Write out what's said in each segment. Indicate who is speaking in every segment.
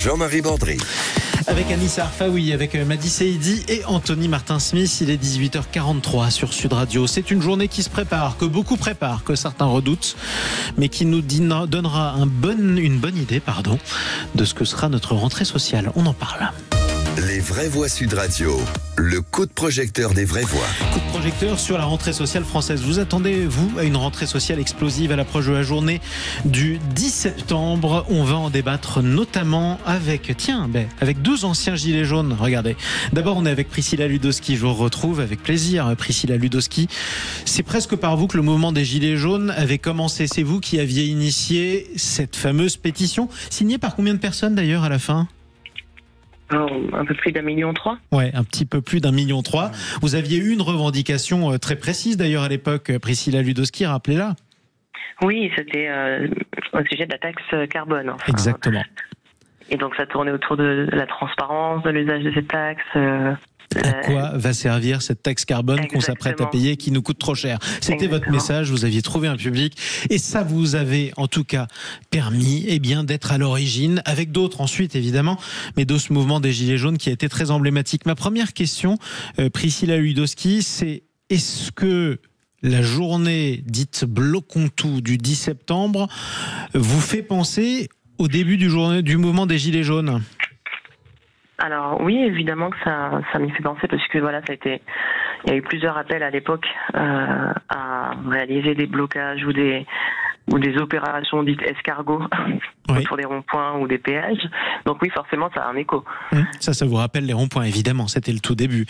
Speaker 1: Jean-Marie Bordry.
Speaker 2: Avec Anissa Arfaoui, avec Madi Seidi et Anthony Martin-Smith, il est 18h43 sur Sud Radio. C'est une journée qui se prépare, que beaucoup préparent, que certains redoutent, mais qui nous donnera une bonne idée de ce que sera notre rentrée sociale. On en parle.
Speaker 1: Les vraies voix Sud Radio, le coup de projecteur des vraies voix.
Speaker 2: Coup de projecteur sur la rentrée sociale française. Vous attendez, vous, à une rentrée sociale explosive à l'approche de la journée du 10 septembre. On va en débattre notamment avec deux anciens gilets jaunes. Regardez. D'abord, on est avec Priscilla Ludowski. Je vous retrouve avec plaisir, Priscilla Ludowski. C'est presque par vous que le mouvement des gilets jaunes avait commencé. C'est vous qui aviez initié cette fameuse pétition, signée par combien de personnes d'ailleurs à la fin ?
Speaker 3: Un peu plus d'1,3 million.
Speaker 2: Ouais, un petit peu plus d'1,3 million. Vous aviez eu une revendication très précise d'ailleurs à l'époque, Priscilla Ludowski, rappelez-la.
Speaker 3: Oui, c'était au sujet de la taxe carbone.
Speaker 2: Exactement.
Speaker 3: Et donc ça tournait autour de la transparence, de l'usage de cette taxe.
Speaker 2: À quoi va servir cette taxe carbone qu'on s'apprête à payer, qui nous coûte trop cher? C'était votre message, vous aviez trouvé un public et ça vous avait en tout cas permis d'être à l'origine, avec d'autres ensuite évidemment, mais de ce mouvement des Gilets jaunes qui a été très emblématique. Ma première question, Priscilla Ludowski, c'est est-ce que la journée dite bloquons tout du 10 septembre vous fait penser au début du mouvement des Gilets jaunes?
Speaker 3: Alors oui, évidemment que ça m'y fait penser parce que voilà, il y a eu plusieurs appels à l'époque à réaliser des blocages ou des opérations dites escargots autour des ronds-points ou des péages. Donc oui, forcément, ça a un écho.
Speaker 2: Ça vous rappelle les ronds-points, évidemment. C'était le tout début.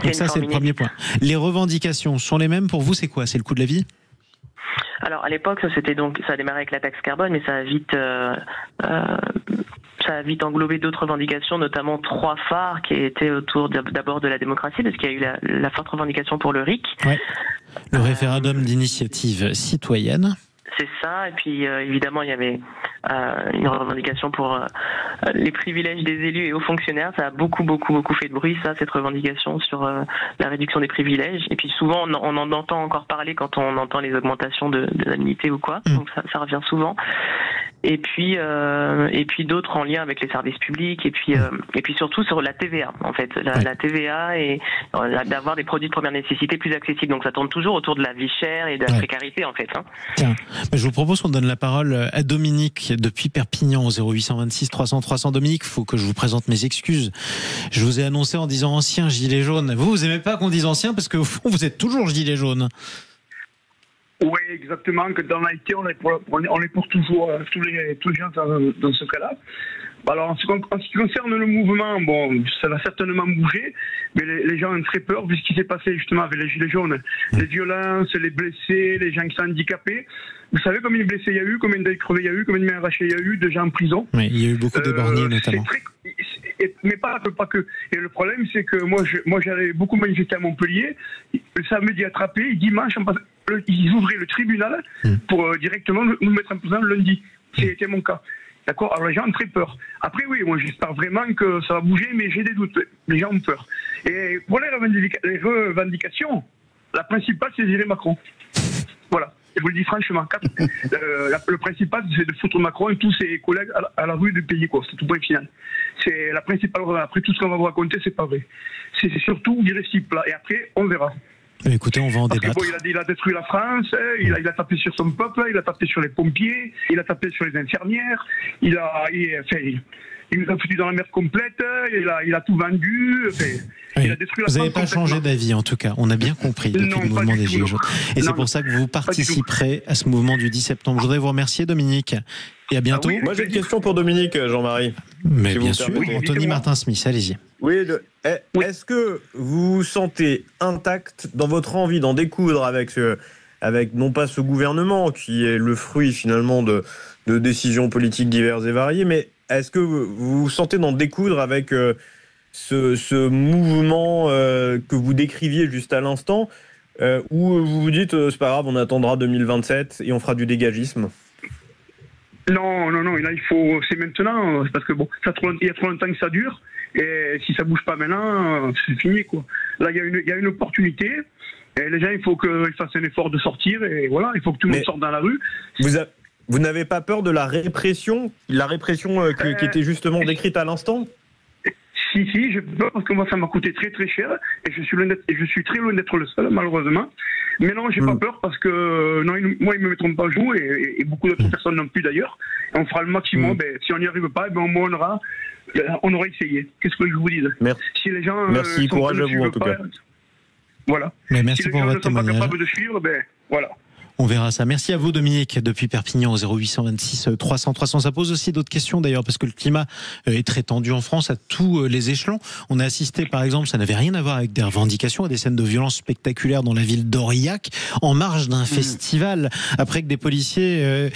Speaker 2: Donc ça, c'est le premier point. Les revendications sont les mêmes pour vous? C'est quoi? C'est le coût de la vie?
Speaker 3: Alors à l'époque, ça a démarré avec la taxe carbone, mais ça a vite englobé d'autres revendications, notamment 3 phares qui étaient autour d'abord de la démocratie, parce qu'il y a eu la forte revendication pour le RIC.
Speaker 2: Ouais. Le référendum d'initiative citoyenne.
Speaker 3: C'est ça, et puis évidemment il y avait une revendication pour les privilèges des élus et hauts fonctionnaires. Ça a beaucoup fait de bruit, cette revendication sur la réduction des privilèges. Et puis souvent on en entend encore parler quand on entend les augmentations de l'indemnité ou quoi, donc ça revient souvent. Et puis d'autres en lien avec les services publics et puis surtout sur la TVA en fait, la TVA et d'avoir des produits de première nécessité plus accessibles. Donc ça tourne toujours autour de la vie chère et de la précarité en fait.
Speaker 2: Tiens, je vous propose qu'on donne la parole à Dominique depuis Perpignan au 0826 300 300. Dominique, il faut que je vous présente mes excuses. Je vous ai annoncé en disant ancien gilet jaune. Vous aimez pas qu'on dise ancien parce que au fond vous êtes toujours gilet jaune.
Speaker 4: Oui, exactement. Que dans l'IT, on est pour toujours tous les gens dans ce cas-là. Alors, en ce qui concerne le mouvement, ça va certainement bouger, mais les gens ont très peur vu ce qui s'est passé justement avec les gilets jaunes. Les violences, les blessés, les gens qui sont handicapés. Vous savez combien de blessés il y a eu, combien d'œils crevés il y a eu, combien de mains arrachées il y a eu, de gens en prison?
Speaker 2: Oui, il y a eu beaucoup d'éborgnés notamment.
Speaker 4: Mais pas que. Et le problème, c'est que moi j'allais beaucoup manifester à Montpellier. Le samedi attrapé, dimanche, ils ouvraient le tribunal pour directement nous mettre en prison le lundi. C'était mon cas. D'accord? Alors les gens ont très peur. Après oui, moi j'espère vraiment que ça va bouger, mais j'ai des doutes. Les gens ont peur. Et pour les revendications, la principale c'est Thierry Macron. Voilà. Je vous le dis franchement. Le principal c'est de foutre Macron et tous ses collègues à la rue du pays, quoi. C'est tout point final. C'est la principale. Après tout ce qu'on va vous raconter, c'est pas vrai. C'est surtout virer ce type-là. Et après, on verra.
Speaker 2: Écoutez, on va en débattre.
Speaker 4: Il a détruit la France, il a tapé sur son peuple, il a tapé sur les pompiers, il a tapé sur les infirmières, il nous a foutu dans la merde complète, il a tout vendu, il a détruit la France.
Speaker 2: Vous n'avez pas changé d'avis en tout cas, on a bien compris depuis le mouvement des Gilets jaunes. Et c'est pour ça que vous participerez à ce mouvement du 10 septembre. Je voudrais vous remercier Dominique et à bientôt.
Speaker 5: Moi j'ai une question pour Dominique, Jean-Marie.
Speaker 2: Mais bien sûr, Anthony Martin-Smith, allez-y.
Speaker 5: Oui, est-ce que vous vous sentez intact dans votre envie d'en découdre avec non pas ce gouvernement qui est le fruit finalement de décisions politiques diverses et variées, mais est-ce que vous vous sentez d'en découdre avec ce mouvement que vous décriviez juste à l'instant, où vous vous dites c'est pas grave, on attendra 2027 et on fera du dégagisme?
Speaker 4: Non, là c'est maintenant, parce que il y a trop longtemps que ça dure, et si ça bouge pas maintenant, c'est fini, quoi. Là, il y a une opportunité, et les gens, il faut qu'ils fassent un effort de sortir, et voilà, il faut que tout le monde sorte dans la rue.
Speaker 5: Vous n'avez pas peur de la répression qui était justement décrite à l'instant?
Speaker 4: Si, j'ai peur parce que moi, ça m'a coûté très très cher et je suis très loin d'être le seul, malheureusement. Mais non, j'ai pas peur parce que moi, ils me mettront pas à jour et beaucoup d'autres personnes non plus d'ailleurs. Et on fera le maximum. Si on n'y arrive pas, au moins on aura essayé. Qu'est-ce que je vous dis?
Speaker 5: Merci.
Speaker 4: Si les gens
Speaker 5: merci, courage à vous en tout cas.
Speaker 4: Voilà.
Speaker 2: Mais merci
Speaker 4: si
Speaker 2: pour votre témoignage.
Speaker 4: Si les gens ne sont pas capables de suivre, voilà.
Speaker 2: On verra ça. Merci à vous, Dominique, depuis Perpignan, au 0826 300 300. Ça pose aussi d'autres questions, d'ailleurs, parce que le climat est très tendu en France à tous les échelons. On a assisté, par exemple, ça n'avait rien à voir avec des revendications, à des scènes de violence spectaculaires dans la ville d'Aurillac, en marge d'un festival, après que des policiers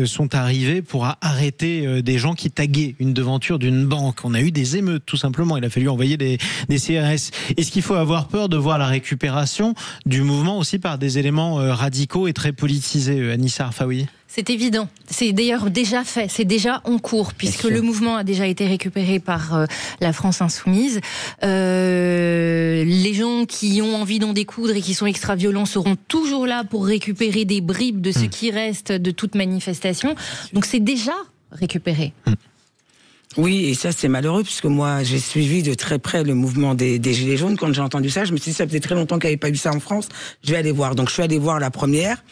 Speaker 2: sont arrivés pour arrêter des gens qui taguaient une devanture d'une banque. On a eu des émeutes, tout simplement. Il a fallu envoyer des CRS. Est-ce qu'il faut avoir peur de voir la récupération du mouvement aussi par des éléments radicaux et très politisés, Anissa Arfaoui?
Speaker 6: C'est évident. C'est d'ailleurs déjà fait. C'est déjà en cours, puisque le mouvement a déjà été récupéré par la France Insoumise. Les gens qui ont envie d'en découdre et qui sont extra-violents seront toujours là pour récupérer des bribes de ce qui reste de toute manifestation. Donc c'est déjà récupéré.
Speaker 7: Oui, et ça c'est malheureux, puisque moi j'ai suivi de très près le mouvement des Gilets jaunes. Quand j'ai entendu ça, je me suis dit ça faisait très longtemps qu'il n'y avait pas eu ça en France, je vais aller voir. Donc je suis allé voir la première.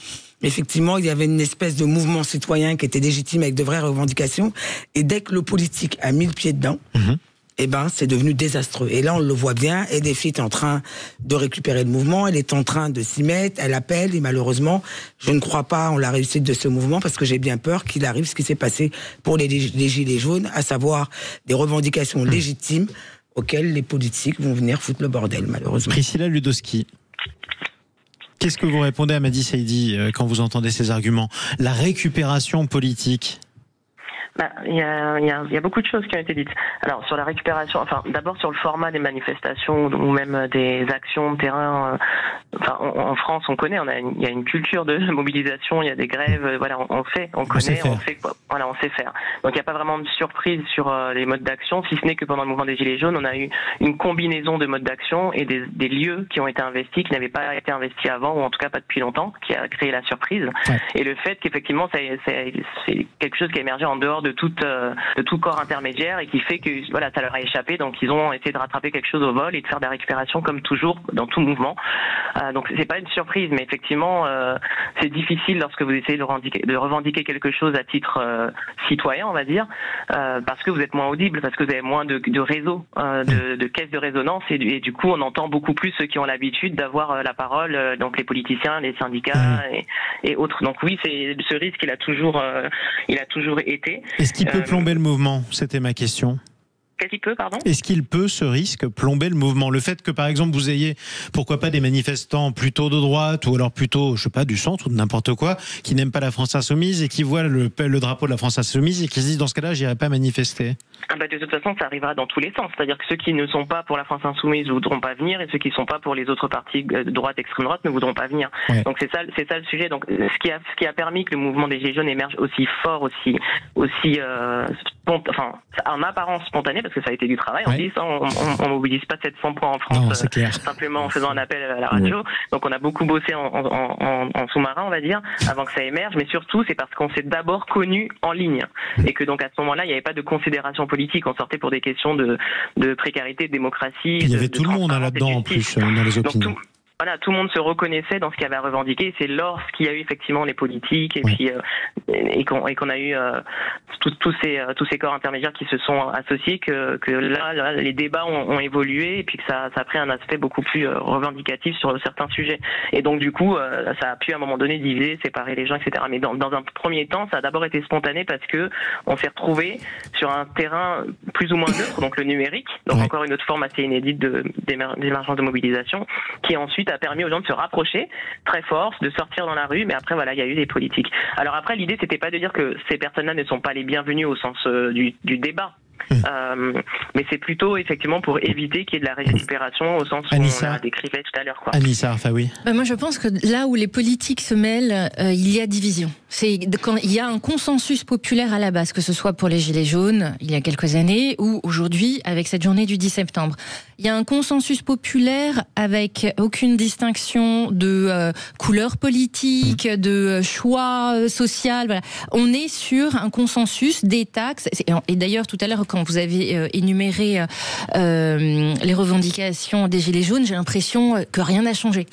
Speaker 7: Effectivement, il y avait une espèce de mouvement citoyen qui était légitime avec de vraies revendications. Et dès que le politique a mis le pied dedans, c'est devenu désastreux. Et là, on le voit bien, EDF est en train de récupérer le mouvement, elle est en train de s'y mettre, elle appelle, et malheureusement, je ne crois pas en la réussite de ce mouvement, parce que j'ai bien peur qu'il arrive ce qui s'est passé pour les Gilets jaunes, à savoir des revendications légitimes auxquelles les politiques vont venir foutre le bordel, malheureusement.
Speaker 2: Priscilla Ludowski. Qu'est-ce que vous répondez à Madi Saïdi quand vous entendez ces arguments? La récupération politique.
Speaker 3: Il y a beaucoup de choses qui ont été dites. Alors sur la récupération, d'abord sur le format des manifestations ou même des actions de terrain. En France, on connaît, il y a une culture de mobilisation, il y a des grèves. Voilà, on sait quoi. Voilà, on sait faire. Donc il n'y a pas vraiment de surprise sur les modes d'action, si ce n'est que pendant le mouvement des Gilets jaunes, on a eu une combinaison de modes d'action et des lieux qui ont été investis, qui n'avaient pas été investis avant, ou en tout cas pas depuis longtemps, qui a créé la surprise. Ouais. Et le fait qu'effectivement, c'est quelque chose qui a émergé en dehors de tout corps intermédiaire et qui fait que ça leur a échappé, donc ils ont essayé de rattraper quelque chose au vol et de faire de la récupération comme toujours dans tout mouvement. Donc c'est pas une surprise, mais effectivement c'est difficile lorsque vous essayez de revendiquer quelque chose à titre citoyen, on va dire, parce que vous êtes moins audible, parce que vous avez moins de réseaux, de caisses de résonance et du coup on entend beaucoup plus ceux qui ont l'habitude d'avoir la parole, donc les politiciens, les syndicats et autres. Donc oui, c'est ce risque, il a toujours été.
Speaker 2: Est-ce qu'il peut plomber le mouvement? C'était ma question.
Speaker 3: Qu'est-ce qu'il peut, pardon ?
Speaker 2: Est-ce qu'il peut, ce risque, plomber le mouvement? Le fait que, par exemple, vous ayez, pourquoi pas, des manifestants plutôt de droite ou alors plutôt, je sais pas, du centre ou de n'importe quoi, qui n'aiment pas la France Insoumise et qui voient le drapeau de la France Insoumise et qui se disent, dans ce cas-là, j'irai pas manifester.
Speaker 3: De toute façon, ça arrivera dans tous les sens. C'est-à-dire que ceux qui ne sont pas pour la France Insoumise ne voudront pas venir et ceux qui ne sont pas pour les autres partis de droite, extrême droite ne voudront pas venir. Ouais. Donc c'est ça le sujet. Donc ce qui a permis que le mouvement des Gilets jaunes émerge aussi fort, en apparence spontané, parce que ça a été du travail. On dit ça, on mobilise pas 700 points en France simplement en faisant un appel à la radio. Donc on a beaucoup bossé en sous-marin, on va dire, avant que ça émerge. Mais surtout, c'est parce qu'on s'est d'abord connus en ligne et que donc à ce moment-là, il n'y avait pas de considération politique. On sortait pour des questions de précarité, de démocratie.
Speaker 2: Il y avait tout le monde là-dedans en plus dans les opinions.
Speaker 3: Tout le monde se reconnaissait dans ce qu'il y avait à revendiquer. C'est lorsqu'il y a eu effectivement les politiques et qu'on a eu tous ces corps intermédiaires qui se sont associés que là les débats ont évolué et puis que ça a pris un aspect beaucoup plus revendicatif sur certains sujets. Et donc du coup, ça a pu à un moment donné diviser, séparer les gens, etc. Mais dans un premier temps, ça a d'abord été spontané parce que on s'est retrouvés sur un terrain plus ou moins neutre, donc le numérique, donc encore une autre forme assez inédite d'émergence de mobilisation, qui ensuite a permis aux gens de se rapprocher très fort, de sortir dans la rue, mais après il y a eu des politiques. Alors après, l'idée c'était pas de dire que ces personnes-là ne sont pas les bienvenues au sens du débat. Mais c'est plutôt effectivement pour éviter qu'il y ait de la récupération au sens où on a décrivait tout à l'heure.
Speaker 2: Anissa Arfaoui.
Speaker 6: Moi, je pense que là où les politiques se mêlent, il y a division. C'est quand il y a un consensus populaire à la base, que ce soit pour les Gilets jaunes il y a quelques années ou aujourd'hui avec cette journée du 10 septembre. Il y a un consensus populaire avec aucune distinction de couleur politique, de choix social. Voilà. On est sur un consensus des taxes. Et d'ailleurs, tout à l'heure, quand vous avez énuméré les revendications des Gilets jaunes, j'ai l'impression que rien n'a changé.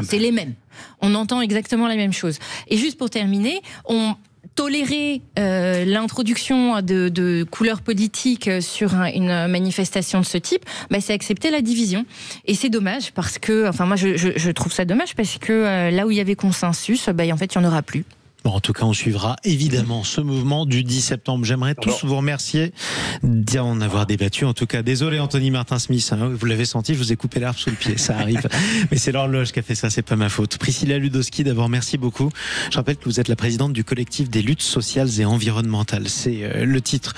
Speaker 6: C'est les mêmes. On entend exactement la même chose. Et juste pour terminer, on tolérer l'introduction de couleurs politiques sur une manifestation de ce type, c'est accepter la division. Et c'est dommage parce que, moi je trouve ça dommage parce que là où il y avait consensus, en fait il n'y en aura plus.
Speaker 2: Bon, en tout cas, on suivra évidemment ce mouvement du 10 septembre. J'aimerais tous vous remercier d'en avoir débattu. En tout cas, désolé Anthony Martin-Smith, vous l'avez senti, je vous ai coupé l'herbe sous le pied, ça arrive. Mais c'est l'horloge qui a fait ça, c'est pas ma faute. Priscilla Ludowski, d'abord, merci beaucoup. Je rappelle que vous êtes la présidente du collectif des luttes sociales et environnementales. C'est le titre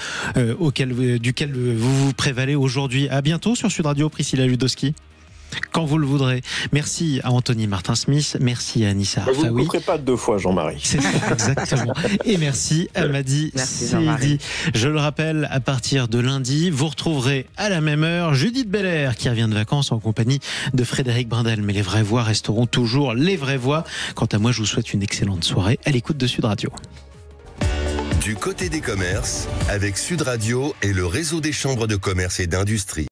Speaker 2: duquel vous vous prévalez aujourd'hui. À bientôt sur Sud Radio, Priscilla Ludowski. Quand vous le voudrez. Merci à Anthony Martin-Smith, merci à Anissa Arfaoui.
Speaker 5: Vous ne couperez pas 2 fois, Jean-Marie.
Speaker 2: C'est ça, exactement. Et merci à Madi Seydi. Je le rappelle, à partir de lundi, vous retrouverez à la même heure Judith Belair qui revient de vacances en compagnie de Frédéric Brindel. Mais les vraies voix resteront toujours les vraies voix. Quant à moi, je vous souhaite une excellente soirée à l'écoute de Sud Radio.
Speaker 1: Du côté des commerces, avec Sud Radio et le réseau des chambres de commerce et d'industrie.